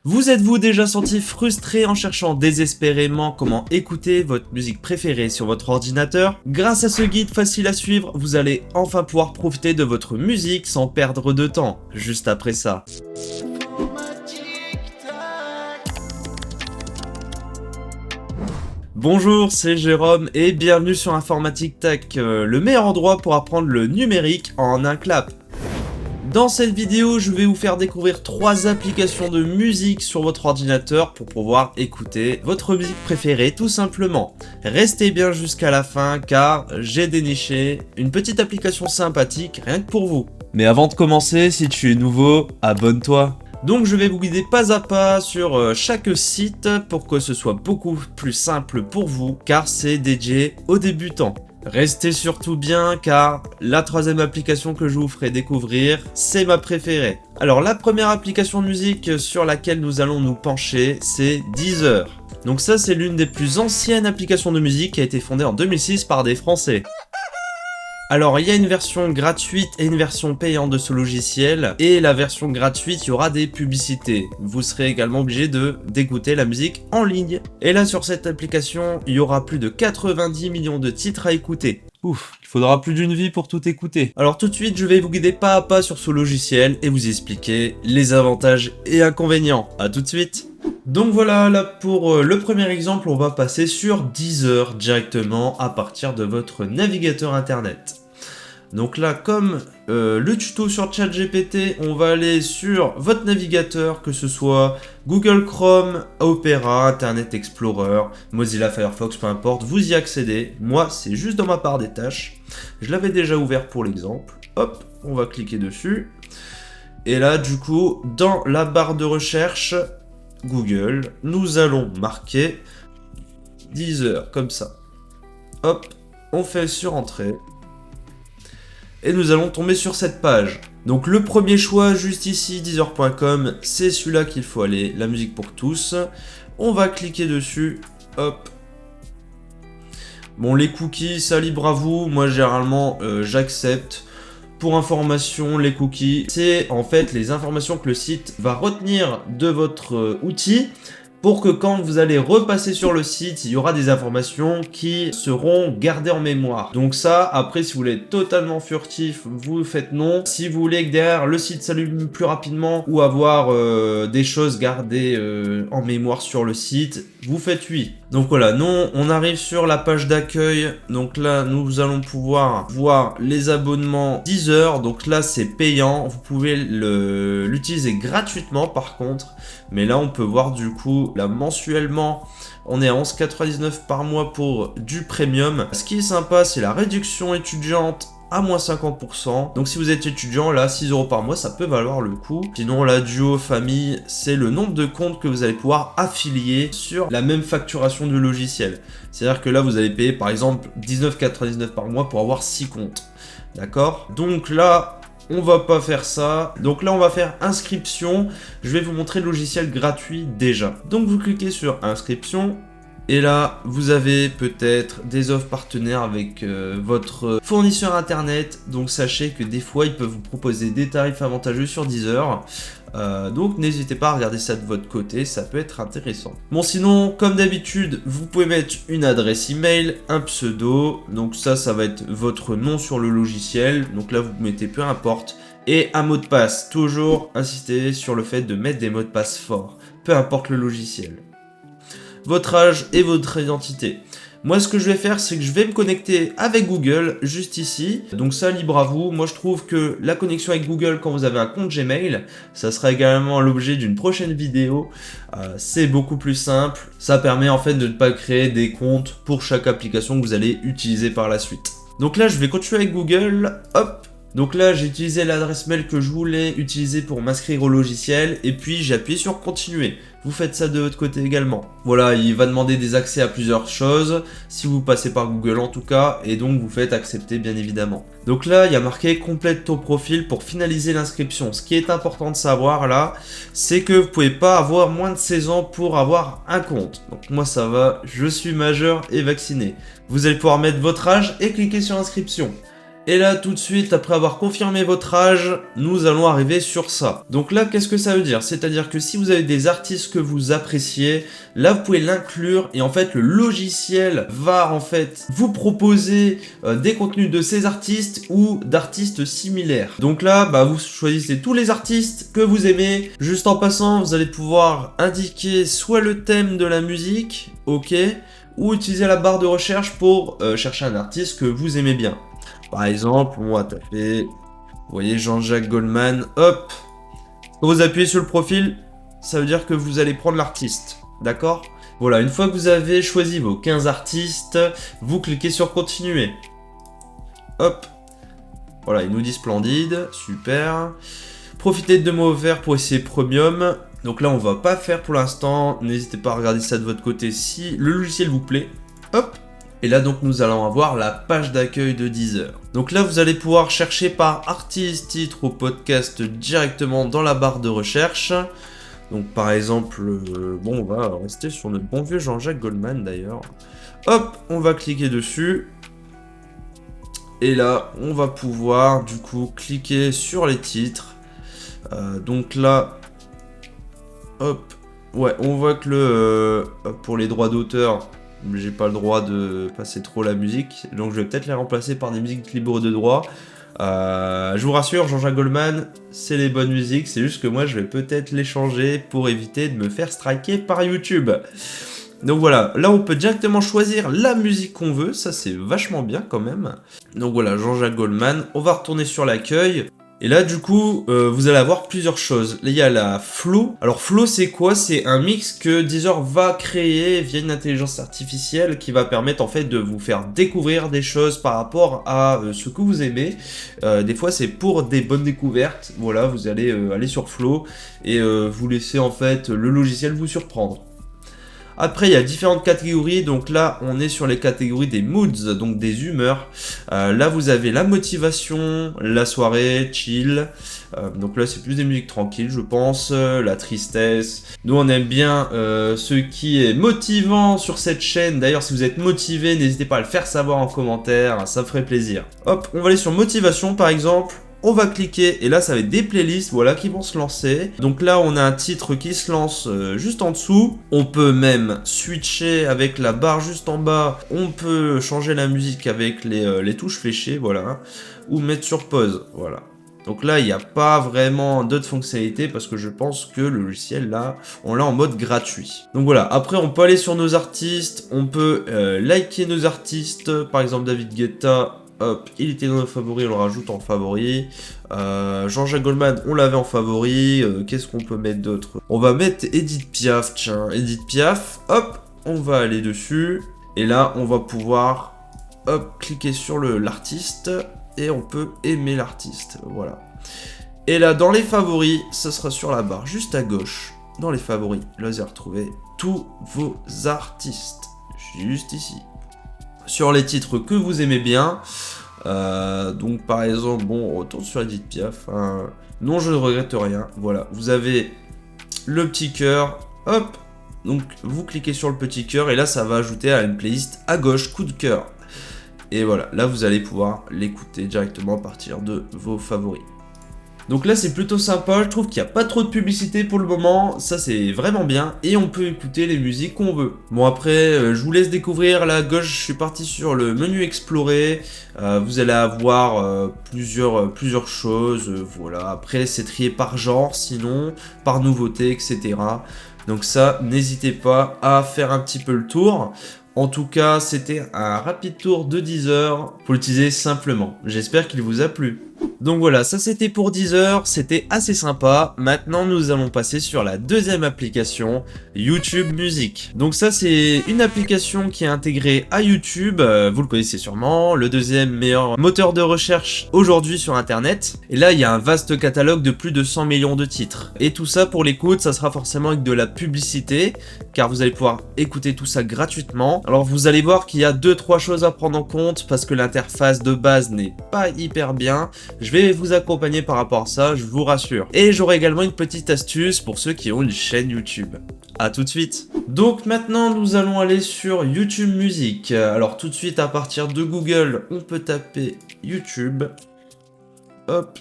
Vous êtes-vous déjà senti frustré en cherchant désespérément comment écouter votre musique préférée sur votre ordinateur? Grâce à ce guide facile à suivre, vous allez enfin pouvoir profiter de votre musique sans perdre de temps, juste après ça. Bonjour, c'est Jérôme et bienvenue sur Informatique Tech, le meilleur endroit pour apprendre le numérique en un clap. Dans cette vidéo, je vais vous faire découvrir 3 applications de musique sur votre ordinateur pour pouvoir écouter votre musique préférée tout simplement. Restez bien jusqu'à la fin car j'ai déniché une petite application sympathique rien que pour vous. Mais avant de commencer, si tu es nouveau, abonne-toi. Donc je vais vous guider pas à pas sur chaque site pour que ce soit beaucoup plus simple pour vous car c'est dédié aux débutants. Restez surtout bien car la 3e application que je vous ferai découvrir, c'est ma préférée. Alors la première application de musique sur laquelle nous allons nous pencher, c'est Deezer. Donc ça c'est l'une des plus anciennes applications de musique qui a été fondée en 2006 par des Français. Alors il y a une version gratuite et une version payante de ce logiciel, et la version gratuite, il y aura des publicités. Vous serez également obligé d'écouter la musique en ligne. Et là sur cette application, il y aura plus de 90 millions de titres à écouter. Ouf, il faudra plus d'une vie pour tout écouter. Alors tout de suite, je vais vous guider pas à pas sur ce logiciel et vous expliquer les avantages et inconvénients. A tout de suite. Donc voilà, là pour le premier exemple, on va passer sur Deezer directement à partir de votre navigateur internet. Donc là, comme le tuto sur ChatGPT, on va aller sur votre navigateur, que ce soit Google Chrome, Opera, Internet Explorer, Mozilla Firefox, peu importe, vous y accédez. Moi, c'est juste dans ma barre des tâches. Je l'avais déjà ouvert pour l'exemple. Hop, on va cliquer dessus. Et là, du coup, dans la barre de recherche Google, nous allons marquer Deezer, comme ça. Hop, on fait sur entrée. Et nous allons tomber sur cette page. Donc le premier choix, juste ici, Deezer.com, c'est celui-là qu'il faut aller, la musique pour tous. On va cliquer dessus, hop. Bon, les cookies, ça libre à vous. Moi, généralement, j'accepte. Pour information, les cookies, c'est en fait les informations que le site va retenir de votre outil pour que quand vous allez repasser sur le site, il y aura des informations qui seront gardées en mémoire. Donc ça, après, si vous voulez être totalement furtif, vous faites non. Si vous voulez que derrière le site s'allume plus rapidement ou avoir des choses gardées en mémoire sur le site, vous faites oui. Donc voilà, non, on arrive sur la page d'accueil. Donc là, nous allons pouvoir voir les abonnements Deezer. Donc là, c'est payant. Vous pouvez l'utiliser gratuitement par contre. Mais là, on peut voir du coup, là, mensuellement, on est à 11,99 par mois pour du premium. Ce qui est sympa, c'est la réduction étudiante à moins 50%. Donc si vous êtes étudiant, là, 6 € par mois, ça peut valoir le coup. Sinon, la duo, famille, c'est le nombre de comptes que vous allez pouvoir affilier sur la même facturation du logiciel. C'est-à-dire que là, vous allez payer, par exemple, 19,99 par mois pour avoir 6 comptes. D'accord? Donc là, on va pas faire ça. Donc là, on va faire inscription. Je vais vous montrer le logiciel gratuit déjà. Donc vous cliquez sur inscription. Et là, vous avez peut-être des offres partenaires avec votre fournisseur internet. Donc sachez que des fois, ils peuvent vous proposer des tarifs avantageux sur Deezer. Donc n'hésitez pas à regarder ça de votre côté, ça peut être intéressant. Bon sinon, comme d'habitude, vous pouvez mettre une adresse email, un pseudo. Donc ça va être votre nom sur le logiciel. Donc là, vous mettez peu importe. Et un mot de passe. Toujours insister sur le fait de mettre des mots de passe forts. Peu importe le logiciel. Votre âge et votre identité. Moi, ce que je vais faire, c'est que je vais me connecter avec Google, juste ici. Donc ça, libre à vous. Moi, je trouve que la connexion avec Google, quand vous avez un compte Gmail, ça sera également l'objet d'une prochaine vidéo. C'est beaucoup plus simple. Ça permet en fait de ne pas créer des comptes pour chaque application que vous allez utiliser par la suite. Donc là, je vais continuer avec Google. Hop. Donc là, j'ai utilisé l'adresse mail que je voulais utiliser pour m'inscrire au logiciel et puis j'ai appuyé sur continuer. Vous faites ça de votre côté également. Voilà, il va demander des accès à plusieurs choses, si vous passez par Google en tout cas, et donc vous faites accepter bien évidemment. Donc là, il y a marqué complète ton profil pour finaliser l'inscription. Ce qui est important de savoir là, c'est que vous pouvez pas avoir moins de 16 ans pour avoir un compte. Donc moi ça va, je suis majeur et vacciné. Vous allez pouvoir mettre votre âge et cliquer sur inscription. Et là, tout de suite, après avoir confirmé votre âge, nous allons arriver sur ça. Donc là, qu'est-ce que ça veut dire? C'est-à-dire que si vous avez des artistes que vous appréciez, là, vous pouvez l'inclure et en fait, le logiciel va en fait vous proposer des contenus de ces artistes ou d'artistes similaires. Donc là, bah, vous choisissez tous les artistes que vous aimez. Juste en passant, vous allez pouvoir indiquer soit le thème de la musique, ok, ou utiliser la barre de recherche pour chercher un artiste que vous aimez bien. Par exemple, on va taper, vous voyez, Jean-Jacques Goldman, hop. Quand vous appuyez sur le profil, ça veut dire que vous allez prendre l'artiste, d'accord? Voilà, une fois que vous avez choisi vos 15 artistes, vous cliquez sur continuer. Hop. Voilà, il nous dit splendide, super. Profitez de mots verts pour essayer Premium. Donc là, on va pas faire pour l'instant. N'hésitez pas à regarder ça de votre côté si le logiciel vous plaît. Hop. Et là, donc, nous allons avoir la page d'accueil de Deezer. Donc là, vous allez pouvoir chercher par artiste, titre ou podcast directement dans la barre de recherche. Donc par exemple, bon, on va rester sur notre bon vieux Jean-Jacques Goldman d'ailleurs. Hop, on va cliquer dessus. Et là, on va pouvoir du coup cliquer sur les titres. Donc là, hop, ouais, on voit que pour les droits d'auteur, j'ai pas le droit de passer trop la musique, donc je vais peut-être les remplacer par des musiques libres de droit. Je vous rassure, Jean-Jacques Goldman, c'est les bonnes musiques, c'est juste que moi je vais peut-être les changer pour éviter de me faire striker par YouTube. Donc voilà, là on peut directement choisir la musique qu'on veut, ça c'est vachement bien quand même. Donc voilà, Jean-Jacques Goldman, on va retourner sur l'accueil. Et là du coup, vous allez avoir plusieurs choses. Là il y a la Flow. Alors Flow c'est quoi? C'est un mix que Deezer va créer via une intelligence artificielle qui va permettre en fait de vous faire découvrir des choses par rapport à ce que vous aimez. Des fois c'est pour des bonnes découvertes. Voilà, vous allez aller sur Flow et vous laisser en fait le logiciel vous surprendre. Après, il y a différentes catégories, donc là, on est sur les catégories des moods, donc des humeurs. Là, vous avez la motivation, la soirée, chill. Donc là, c'est plus des musiques tranquilles, je pense. La tristesse. Nous, on aime bien ce qui est motivant sur cette chaîne. D'ailleurs, si vous êtes motivé, n'hésitez pas à le faire savoir en commentaire, ça me ferait plaisir. Hop, on va aller sur motivation, par exemple. On va cliquer et là ça va être des playlists, voilà, qui vont se lancer. Donc là on a un titre qui se lance juste en dessous. On peut même switcher avec la barre juste en bas. On peut changer la musique avec les touches fléchées, voilà. Ou mettre sur pause, voilà. Donc là il n'y a pas vraiment d'autres fonctionnalités parce que je pense que le logiciel là, on l'a en mode gratuit. Donc voilà, après on peut aller sur nos artistes. On peut liker nos artistes, par exemple David Guetta. Hop, il était dans nos favoris, on le rajoute en favoris. Jean-Jacques Goldman, on l'avait en favoris. Qu'est-ce qu'on peut mettre d'autre? On va mettre Edith Piaf, tiens, Edith Piaf. Hop, on va aller dessus. Et là, on va pouvoir, hop, cliquer sur l'artiste. Et on peut aimer l'artiste, voilà. Et là, dans les favoris, ce sera sur la barre juste à gauche. Dans les favoris, là, vous allez retrouver tous vos artistes. Juste ici. Sur les titres que vous aimez bien. Donc par exemple, bon, on retourne sur Edith Piaf. Non, je ne regrette rien. Voilà, vous avez le petit cœur. Hop, donc vous cliquez sur le petit cœur et là ça va ajouter à une playlist à gauche, coup de cœur. Et voilà, là vous allez pouvoir l'écouter directement à partir de vos favoris. Donc là c'est plutôt sympa, je trouve qu'il n'y a pas trop de publicité pour le moment, ça c'est vraiment bien, et on peut écouter les musiques qu'on veut. Bon après, je vous laisse découvrir, là à gauche je suis parti sur le menu explorer, vous allez avoir plusieurs choses, voilà, après c'est trié par genre, sinon, par nouveauté, etc. Donc ça, n'hésitez pas à faire un petit peu le tour. En tout cas, c'était un rapide tour de Deezer pour l'utiliser simplement. J'espère qu'il vous a plu. Donc voilà, ça c'était pour Deezer, c'était assez sympa. Maintenant, nous allons passer sur la deuxième application, YouTube Music. Donc ça, c'est une application qui est intégrée à YouTube, vous le connaissez sûrement, le deuxième meilleur moteur de recherche aujourd'hui sur Internet. Et là, il y a un vaste catalogue de plus de 100 millions de titres. Et tout ça, pour l'écoute, ça sera forcément avec de la publicité, car vous allez pouvoir écouter tout ça gratuitement. Alors vous allez voir qu'il y a 2-3 choses à prendre en compte, parce que l'interface de base n'est pas hyper bien. Je vais vous accompagner par rapport à ça, je vous rassure. Et j'aurai également une petite astuce pour ceux qui ont une chaîne YouTube. À tout de suite. Donc maintenant nous allons aller sur YouTube Music. Alors tout de suite à partir de Google, on peut taper YouTube. Hop.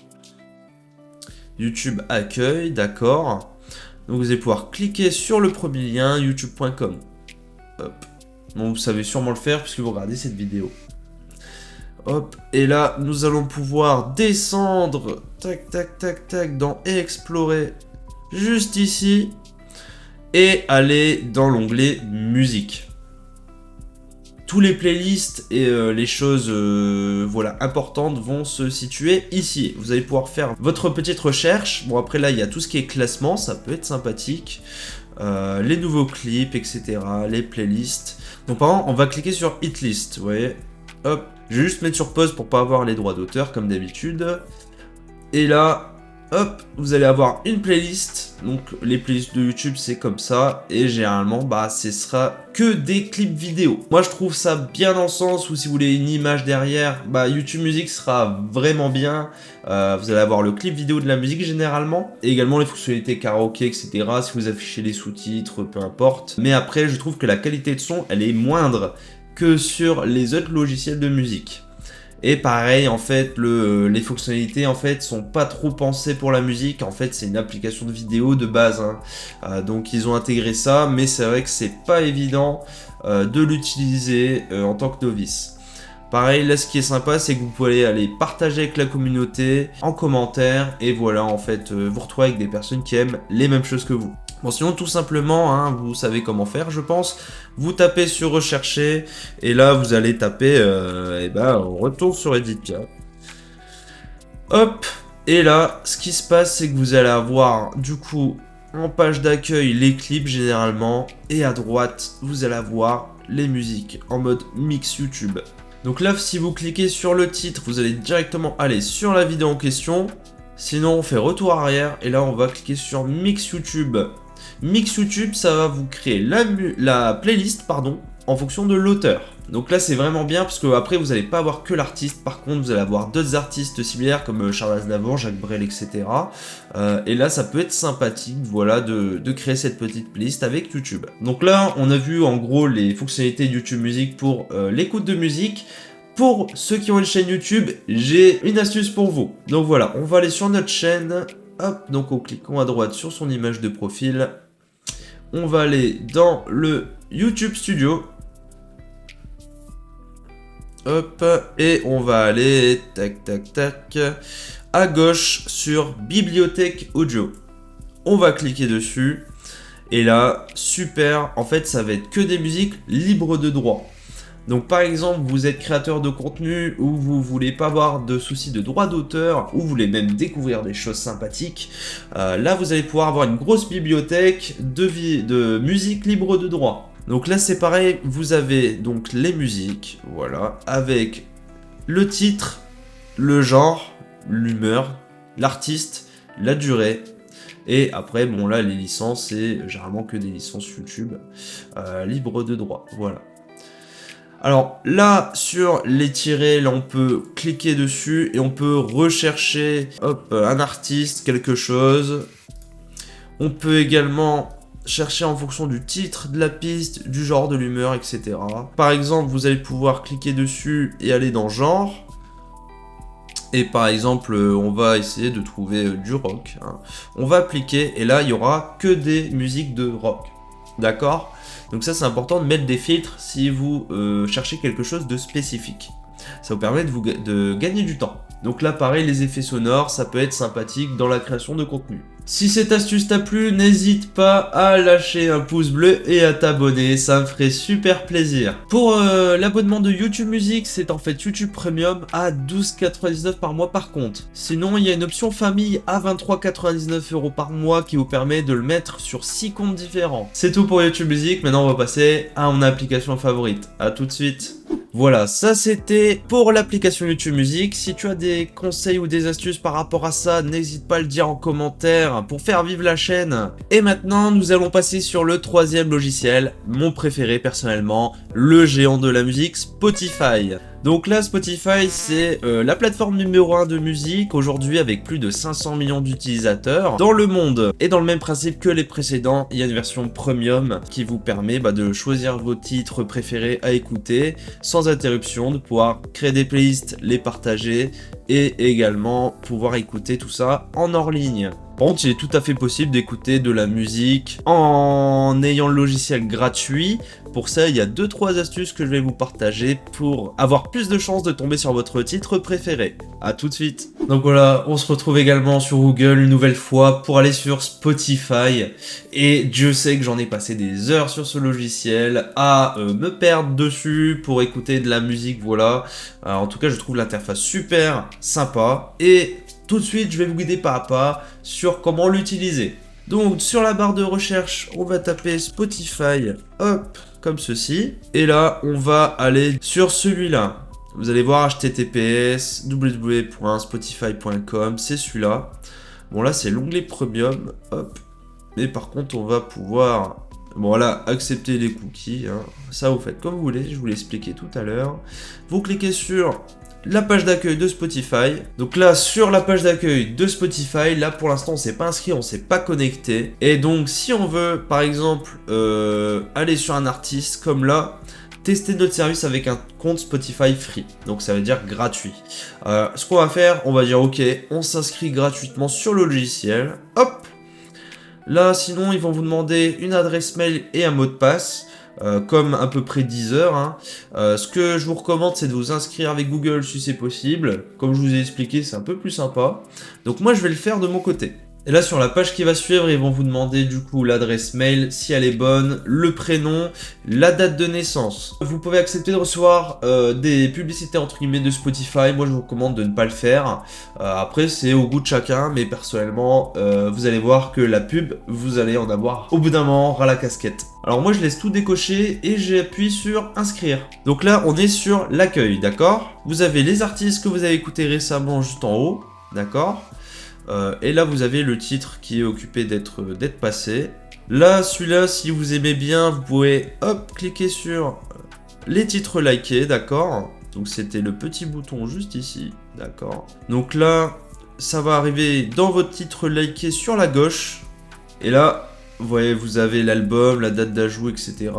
YouTube accueil, d'accord. Donc vous allez pouvoir cliquer sur le premier lien, youtube.com. Hop. Bon, vous savez sûrement le faire puisque vous regardez cette vidéo. Hop, et là, nous allons pouvoir descendre, tac, tac, tac, tac, dans explorer, juste ici, et aller dans l'onglet musique. Tous les playlists et les choses voilà, importantes vont se situer ici. Vous allez pouvoir faire votre petite recherche. Bon, après là, il y a tout ce qui est classement, ça peut être sympathique. Les nouveaux clips, etc. Les playlists. Donc par exemple, on va cliquer sur Hit List, vous voyez. Hop, je vais juste mettre sur pause pour pas avoir les droits d'auteur comme d'habitude. Et là, hop, vous allez avoir une playlist. Donc les playlists de YouTube c'est comme ça. Et généralement, bah ce sera que des clips vidéo. Moi je trouve ça bien dans le sens où si vous voulez une image derrière, bah YouTube Music sera vraiment bien. Vous allez avoir le clip vidéo de la musique généralement. Et également les fonctionnalités karaoké, etc. Si vous affichez les sous-titres, peu importe. Mais après je trouve que la qualité de son elle est moindre que sur les autres logiciels de musique. Et pareil, en fait, les fonctionnalités en fait sont pas trop pensées pour la musique. En fait, c'est une application de vidéo de base, hein. Donc ils ont intégré ça, mais c'est vrai que c'est pas évident de l'utiliser en tant que novice. Pareil, là, ce qui est sympa, c'est que vous pouvez aller partager avec la communauté en commentaire, et voilà, en fait, vous retrouvez avec des personnes qui aiment les mêmes choses que vous. Bon, sinon, tout simplement, hein, vous savez comment faire, je pense. Vous tapez sur rechercher, et là, vous allez taper, et ben, on retourne sur Editpia. Hop, et là, ce qui se passe, c'est que vous allez avoir, du coup, en page d'accueil, les clips, généralement, et à droite, vous allez avoir les musiques en mode mix YouTube. Donc là, si vous cliquez sur le titre, vous allez directement aller sur la vidéo en question. Sinon, on fait retour arrière et là, on va cliquer sur Mix YouTube. Mix YouTube, ça va vous créer la playlist, pardon, en fonction de l'auteur. Donc là, c'est vraiment bien parce que après, vous n'allez pas avoir que l'artiste. Par contre, vous allez avoir d'autres artistes similaires comme Charles Aznavour, Jacques Brel, etc. Et là, ça peut être sympathique, voilà, de créer cette petite playlist avec YouTube. Donc là, on a vu en gros les fonctionnalités de YouTube Music pour l'écoute de musique. Pour ceux qui ont une chaîne YouTube, j'ai une astuce pour vous. Donc voilà, on va aller sur notre chaîne. Hop, donc en cliquant à droite sur son image de profil. On va aller dans le YouTube Studio. Hop, et on va aller, tac, tac, tac, à gauche sur Bibliothèque Audio. On va cliquer dessus. Et là, super, en fait, ça va être que des musiques libres de droit. Donc par exemple, vous êtes créateur de contenu ou vous voulez pas avoir de soucis de droit d'auteur ou vous voulez même découvrir des choses sympathiques, là vous allez pouvoir avoir une grosse bibliothèque de musique libre de droit. Donc là c'est pareil, vous avez donc les musiques, voilà, avec le titre, le genre, l'humeur, l'artiste, la durée. Et après, bon là les licences, c'est généralement que des licences YouTube libres de droit, voilà. Alors là, sur les tirets, là on peut cliquer dessus et on peut rechercher hop, un artiste, quelque chose. On peut également chercher en fonction du titre, de la piste, du genre, de l'humeur, etc. Par exemple, vous allez pouvoir cliquer dessus et aller dans genre. Et par exemple, on va essayer de trouver du rock, hein. On va appliquer et là, il n'y aura que des musiques de rock. D'accord ? Donc ça c'est important de mettre des filtres si vous cherchez quelque chose de spécifique. Ça vous permet de gagner du temps. Donc là pareil, les effets sonores, ça peut être sympathique dans la création de contenu. Si cette astuce t'a plu, n'hésite pas à lâcher un pouce bleu et à t'abonner, ça me ferait super plaisir. Pour l'abonnement de YouTube Music, c'est en fait YouTube Premium à 12,99 par mois par contre. Sinon, il y a une option famille à 23,99 € par mois qui vous permet de le mettre sur 6 comptes différents. C'est tout pour YouTube Music, maintenant on va passer à mon application favorite. A tout de suite. Voilà, ça c'était pour l'application YouTube Music. Si tu as des conseils ou des astuces par rapport à ça, n'hésite pas à le dire en commentaire pour faire vivre la chaîne. Et maintenant, nous allons passer sur le troisième logiciel, mon préféré personnellement, le géant de la musique, Spotify. Donc là, Spotify, c'est la plateforme numéro 1 de musique, aujourd'hui avec plus de 500 millions d'utilisateurs dans le monde. Et dans le même principe que les précédents, il y a une version premium qui vous permet de choisir vos titres préférés à écouter sans interruption, de pouvoir créer des playlists, les partager et également pouvoir écouter tout ça en hors ligne. Par contre, il est tout à fait possible d'écouter de la musique en ayant le logiciel gratuit. Pour ça, il y a 2-3 astuces que je vais vous partager pour avoir plus de chances de tomber sur votre titre préféré. A tout de suite. Donc voilà, on se retrouve également sur Google une nouvelle fois pour aller sur Spotify. Et Dieu sait que j'en ai passé des heures sur ce logiciel à me perdre dessus pour écouter de la musique, voilà. En tout cas, je trouve l'interface super sympa. Et tout de suite, je vais vous guider pas à pas sur comment l'utiliser. Donc, sur la barre de recherche, on va taper Spotify, hop, comme ceci. Et là, on va aller sur celui-là. Vous allez voir https www.spotify.com, c'est celui-là. Bon, là, c'est l'onglet Premium, hop. Mais par contre, on va pouvoir... Bon voilà, accepter les cookies, hein. Ça vous faites comme vous voulez, je vous l'ai expliqué tout à l'heure. Vous cliquez sur la page d'accueil de Spotify. Donc là, sur la page d'accueil de Spotify, là pour l'instant on s'est pas inscrit, on s'est pas connecté. Et donc si on veut par exemple aller sur un artiste comme là, tester notre service avec un compte Spotify free, donc ça veut dire gratuit. Ce qu'on va faire, on va dire ok, on s'inscrit gratuitement sur le logiciel, hop. Là, sinon, ils vont vous demander une adresse mail et un mot de passe, comme à peu près 10 heures. Hein. Ce que je vous recommande, c'est de vous inscrire avec Google si c'est possible. Comme je vous ai expliqué, c'est un peu plus sympa. Donc moi, je vais le faire de mon côté. Et là, sur la page qui va suivre, ils vont vous demander du coup l'adresse mail, si elle est bonne, le prénom, la date de naissance. Vous pouvez accepter de recevoir des publicités entre guillemets de Spotify. Moi, je vous recommande de ne pas le faire. Après, c'est au goût de chacun, mais personnellement, vous allez voir que la pub, vous allez en avoir au bout d'un moment ras la casquette. Alors moi, je laisse tout décocher et j'appuie sur inscrire. Donc là, on est sur l'accueil, d'accord? Vous avez les artistes que vous avez écoutés récemment juste en haut, d'accord? Et là vous avez le titre qui est occupé d'être passé. Là celui-là, si vous aimez bien, vous pouvez hop cliquer sur les titres likés, d'accord. Donc c'était le petit bouton juste ici, d'accord. Donc là ça va arriver dans votre titre liké sur la gauche. Et là vous voyez, vous avez l'album, la date d'ajout, etc.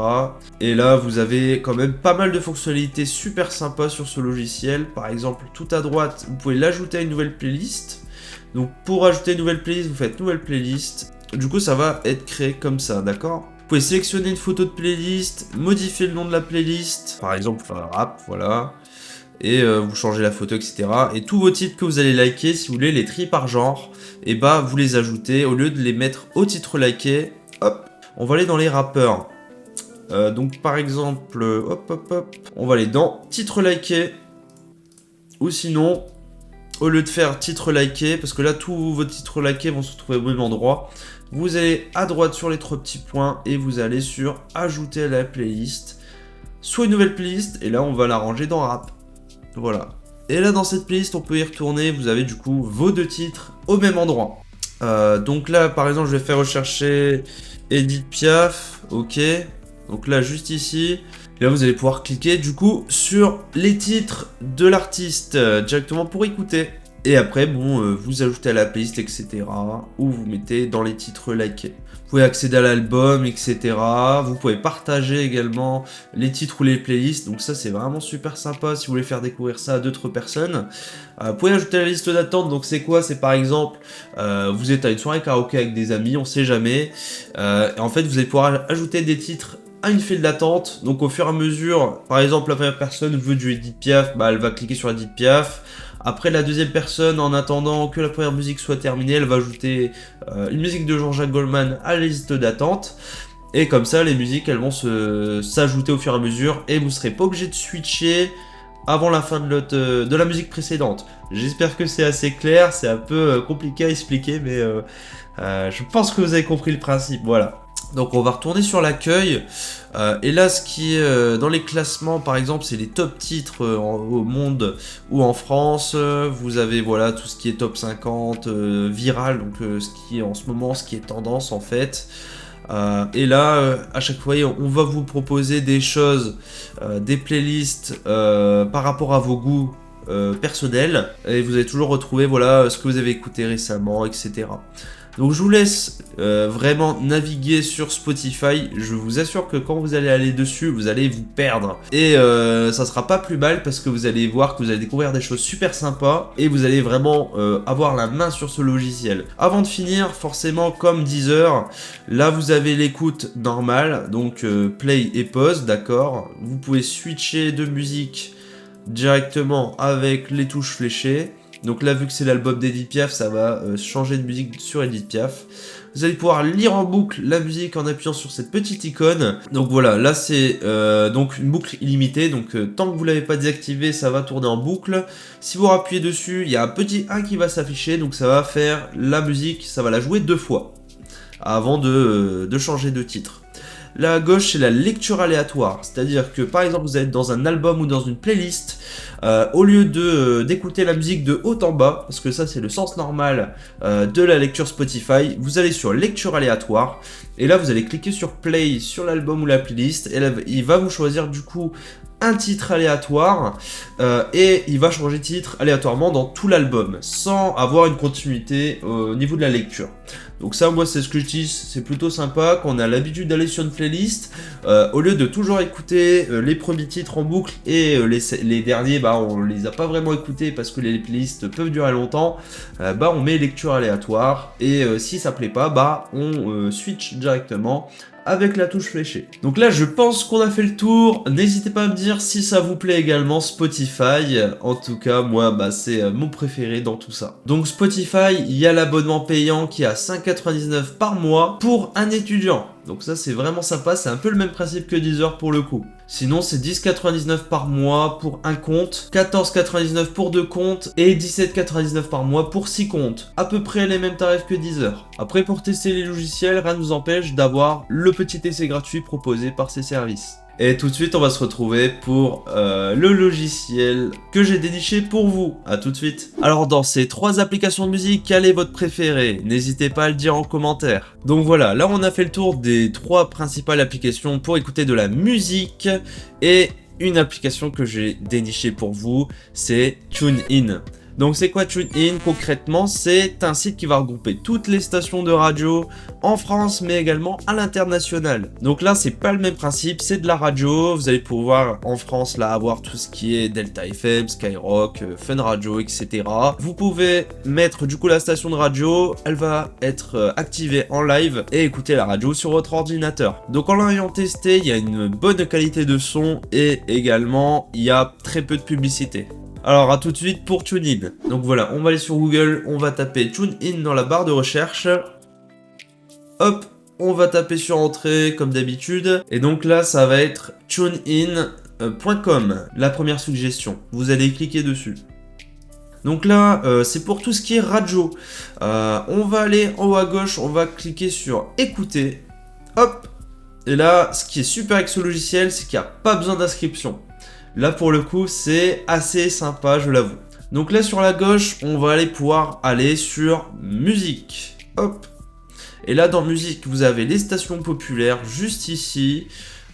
Et là vous avez quand même pas mal de fonctionnalités super sympas sur ce logiciel. Par exemple, tout à droite, vous pouvez l'ajouter à une nouvelle playlist. Donc pour ajouter une nouvelle playlist, vous faites nouvelle playlist. Du coup, ça va être créé comme ça, d'accord? Vous pouvez sélectionner une photo de playlist, modifier le nom de la playlist, par exemple rap, voilà. Et vous changez la photo, etc. Et tous vos titres que vous allez liker, si vous voulez les trier par genre, et bah vous les ajoutez, au lieu de les mettre au titre liké, hop, on va aller dans les rappeurs. Donc par exemple, hop, on va aller dans titre liké, ou sinon... Au lieu de faire titre liké, parce que là tous vos titres likés vont se retrouver au même endroit, vous allez à droite sur les 3 petits points et vous allez sur ajouter à la playlist, soit une nouvelle playlist, et là on va la ranger dans rap. Voilà. Et là dans cette playlist on peut y retourner, vous avez du coup vos 2 titres au même endroit. Donc là par exemple je vais faire rechercher Edith Piaf, ok. Donc là juste ici. Et là, vous allez pouvoir cliquer du coup sur les titres de l'artiste directement pour écouter. Et après, bon, vous ajoutez à la playlist, etc. Ou vous mettez dans les titres likés. Vous pouvez accéder à l'album, etc. Vous pouvez partager également les titres ou les playlists. Donc ça, c'est vraiment super sympa si vous voulez faire découvrir ça à d'autres personnes. Vous pouvez ajouter à la liste d'attente. Donc c'est quoi? C'est par exemple, vous êtes à une soirée karaoké avec des amis, on sait jamais. Et en fait, vous allez pouvoir ajouter des titres à une file d'attente, donc au fur et à mesure, par exemple la première personne veut du Edith Piaf, bah elle va cliquer sur Edith Piaf. Après la deuxième personne, en attendant que la première musique soit terminée, elle va ajouter une musique de Jean-Jacques Goldman à la liste d'attente. Et comme ça, les musiques elles vont s'ajouter au fur et à mesure et vous serez pas obligé de switcher avant la fin de la musique précédente. J'espère que c'est assez clair, c'est un peu compliqué à expliquer, mais je pense que vous avez compris le principe, voilà. Donc on va retourner sur l'accueil, et là ce qui est dans les classements par exemple c'est les top titres au monde ou en France. Vous avez voilà tout ce qui est top 50, viral, donc ce qui est en ce moment, ce qui est tendance en fait. Et là, à chaque fois, on va vous proposer des choses, des playlists par rapport à vos goûts personnels. Et vous allez toujours retrouver voilà, ce que vous avez écouté récemment, etc. Donc je vous laisse vraiment naviguer sur Spotify. Je vous assure que quand vous allez aller dessus, vous allez vous perdre. Et ça sera pas plus mal parce que vous allez voir que vous allez découvrir des choses super sympas et vous allez vraiment avoir la main sur ce logiciel. Avant de finir, forcément comme Deezer, là vous avez l'écoute normale, donc play et pause, d'accord. Vous pouvez switcher de musique directement avec les touches fléchées. Donc là, vu que c'est l'album d'Edith Piaf, ça va changer de musique sur Edith Piaf. Vous allez pouvoir lire en boucle la musique en appuyant sur cette petite icône. Donc voilà, là c'est donc une boucle illimitée. Donc tant que vous ne l'avez pas désactivé, ça va tourner en boucle. Si vous appuyez dessus, il y a un petit 1 qui va s'afficher. Donc ça va faire la musique, ça va la jouer 2 fois avant de changer de titre. Là à gauche, c'est la lecture aléatoire, c'est-à-dire que par exemple vous êtes dans un album ou dans une playlist, au lieu d'écouter la musique de haut en bas, parce que ça c'est le sens normal de la lecture Spotify, vous allez sur lecture aléatoire, et là vous allez cliquer sur play sur l'album ou la playlist, et là il va vous choisir du coup un titre aléatoire, et il va changer de titre aléatoirement dans tout l'album, sans avoir une continuité au niveau de la lecture. Donc ça, moi, c'est ce que j'utilise, c'est plutôt sympa, quand on a l'habitude d'aller sur une playlist, au lieu de toujours écouter les premiers titres en boucle, et les derniers, bah, on les a pas vraiment écoutés, parce que les playlists peuvent durer longtemps, bah, on met lecture aléatoire, et si ça plaît pas, bah, on switch directement avec la touche fléchée. Donc là, je pense qu'on a fait le tour. N'hésitez pas à me dire si ça vous plaît également, Spotify. En tout cas, moi, bah, c'est mon préféré dans tout ça. Donc Spotify, il y a l'abonnement payant qui est à 5,99 par mois pour un étudiant. Donc ça, c'est vraiment sympa. C'est un peu le même principe que Deezer pour le coup. Sinon, c'est 10,99 par mois pour un compte, 14,99 pour 2 comptes et 17,99 par mois pour 6 comptes. À peu près les mêmes tarifs que Deezer. Après, pour tester les logiciels, rien ne nous empêche d'avoir le petit essai gratuit proposé par ces services. Et tout de suite, on va se retrouver pour le logiciel que j'ai déniché pour vous. A tout de suite. Alors, dans ces 3 applications de musique, quelle est votre préférée? N'hésitez pas à le dire en commentaire. Donc voilà, là on a fait le tour des 3 principales applications pour écouter de la musique. Et une application que j'ai dénichée pour vous, c'est TuneIn. Donc c'est quoi TuneIn concrètement? C'est un site qui va regrouper toutes les stations de radio en France mais également à l'international. Donc là c'est pas le même principe, c'est de la radio, vous allez pouvoir en France là avoir tout ce qui est Delta FM, Skyrock, Fun Radio, etc. Vous pouvez mettre du coup la station de radio, elle va être activée en live et écouter la radio sur votre ordinateur. Donc en l'ayant testé, il y a une bonne qualité de son et également il y a très peu de publicité. Alors à tout de suite pour TuneIn. Donc voilà, on va aller sur Google, on va taper TuneIn dans la barre de recherche. Hop, on va taper sur entrée comme d'habitude. Et donc là, ça va être tunein.com, la première suggestion. Vous allez cliquer dessus. Donc là, c'est pour tout ce qui est radio. On va aller en haut à gauche, on va cliquer sur écouter. Hop, et là, ce qui est super avec ce logiciel, c'est qu'il n'y a pas besoin d'inscription. Là pour le coup c'est assez sympa, je l'avoue. Donc là sur la gauche on va aller pouvoir aller sur musique. Hop. Et là dans musique vous avez les stations populaires juste ici.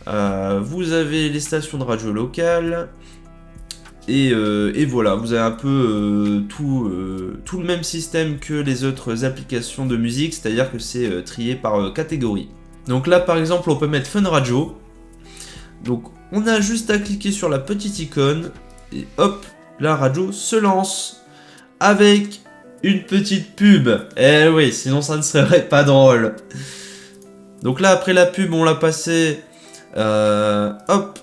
Vous avez les stations de radio locales. Et voilà, vous avez un peu tout le même système que les autres applications de musique, c'est-à-dire que c'est trié par catégorie. Donc là par exemple on peut mettre Fun Radio. Donc on a juste à cliquer sur la petite icône et hop, la radio se lance avec une petite pub. Eh oui, sinon ça ne serait pas drôle. Donc là après la pub on l'a passé, hop,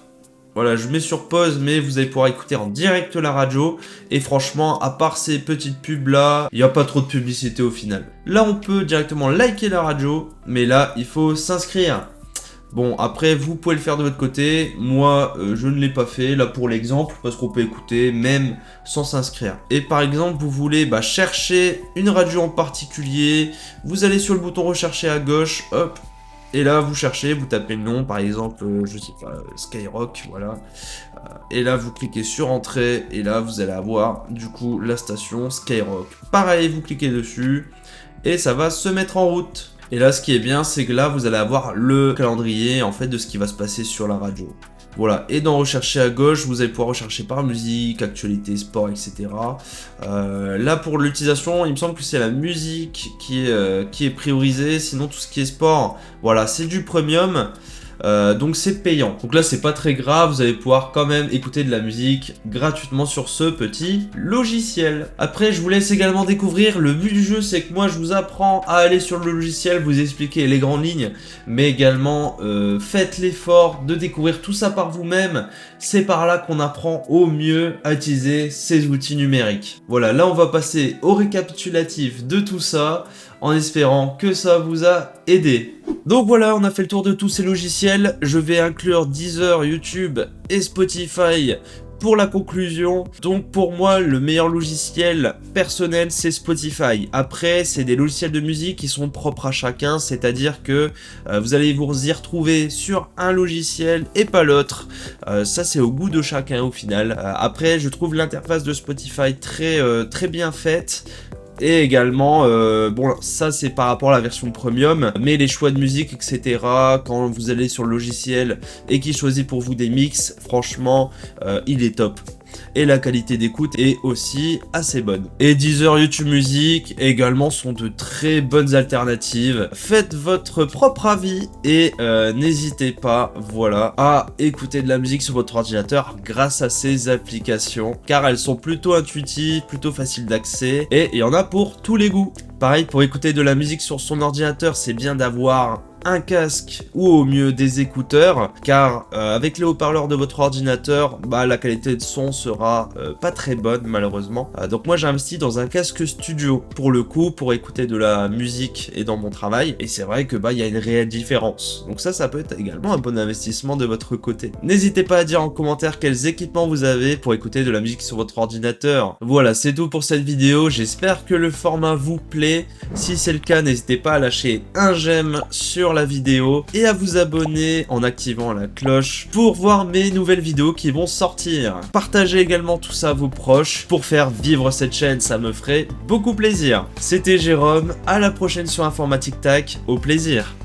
voilà je mets sur pause mais vous allez pouvoir écouter en direct la radio. Et franchement à part ces petites pubs là, il n'y a pas trop de publicité au final. Là on peut directement liker la radio, mais là il faut s'inscrire. Bon, après, vous pouvez le faire de votre côté. Moi, je ne l'ai pas fait, là, pour l'exemple, parce qu'on peut écouter même sans s'inscrire. Et par exemple, vous voulez chercher une radio en particulier. Vous allez sur le bouton rechercher à gauche, hop. Et là, vous cherchez, vous tapez le nom, par exemple, je sais pas, Skyrock, voilà. Et là, vous cliquez sur entrée, et là, vous allez avoir, du coup, la station Skyrock. Pareil, vous cliquez dessus. Et ça va se mettre en route. Et là, ce qui est bien, c'est que là, vous allez avoir le calendrier en fait de ce qui va se passer sur la radio. Voilà, et dans rechercher à gauche, vous allez pouvoir rechercher par musique, actualité, sport, etc. Là, pour l'utilisation, il me semble que c'est la musique qui est priorisée, sinon tout ce qui est sport, voilà, c'est du premium. Donc c'est payant. Donc là c'est pas très grave, vous allez pouvoir quand même écouter de la musique gratuitement sur ce petit logiciel. Après je vous laisse également découvrir, le but du jeu c'est que moi je vous apprends à aller sur le logiciel, vous expliquer les grandes lignes, mais également faites l'effort de découvrir tout ça par vous-même. C'est par là qu'on apprend au mieux à utiliser ces outils numériques. Voilà, là on va passer au récapitulatif de tout ça, en espérant que ça vous a aidé. Donc voilà, on a fait le tour de tous ces logiciels. Je vais inclure Deezer, YouTube et Spotify pour la conclusion. Donc pour moi, le meilleur logiciel personnel, c'est Spotify. Après, c'est des logiciels de musique qui sont propres à chacun, c'est-à-dire que vous allez vous y retrouver sur un logiciel et pas l'autre. Ça, c'est au goût de chacun au final. Après, je trouve l'interface de Spotify très bien faite. Et également, bon ça c'est par rapport à la version premium, mais les choix de musique etc, quand vous allez sur le logiciel et qu'il choisit pour vous des mix, franchement il est top. Et la qualité d'écoute est aussi assez bonne. Et Deezer, YouTube Music également sont de très bonnes alternatives. Faites votre propre avis et n'hésitez pas, voilà, à écouter de la musique sur votre ordinateur grâce à ces applications, car elles sont plutôt intuitives, plutôt faciles d'accès, et il y en a pour tous les goûts. Pareil, pour écouter de la musique sur son ordinateur, c'est bien d'avoir un casque ou au mieux des écouteurs, car avec les haut-parleurs de votre ordinateur, la qualité de son sera pas très bonne malheureusement. Donc moi j'ai investi dans un casque studio pour le coup, pour écouter de la musique et dans mon travail, et c'est vrai que il y a une réelle différence. Donc ça peut être également un bon investissement de votre côté. N'hésitez pas à dire en commentaire quels équipements vous avez pour écouter de la musique sur votre ordinateur. Voilà, c'est tout pour cette vidéo, j'espère que le format vous plaît. Si c'est le cas, n'hésitez pas à lâcher un j'aime sur la vidéo et à vous abonner en activant la cloche pour voir mes nouvelles vidéos qui vont sortir. Partagez également tout ça à vos proches pour faire vivre cette chaîne, ça me ferait beaucoup plaisir. C'était Jérôme, à la prochaine sur Informatique Tac, au plaisir.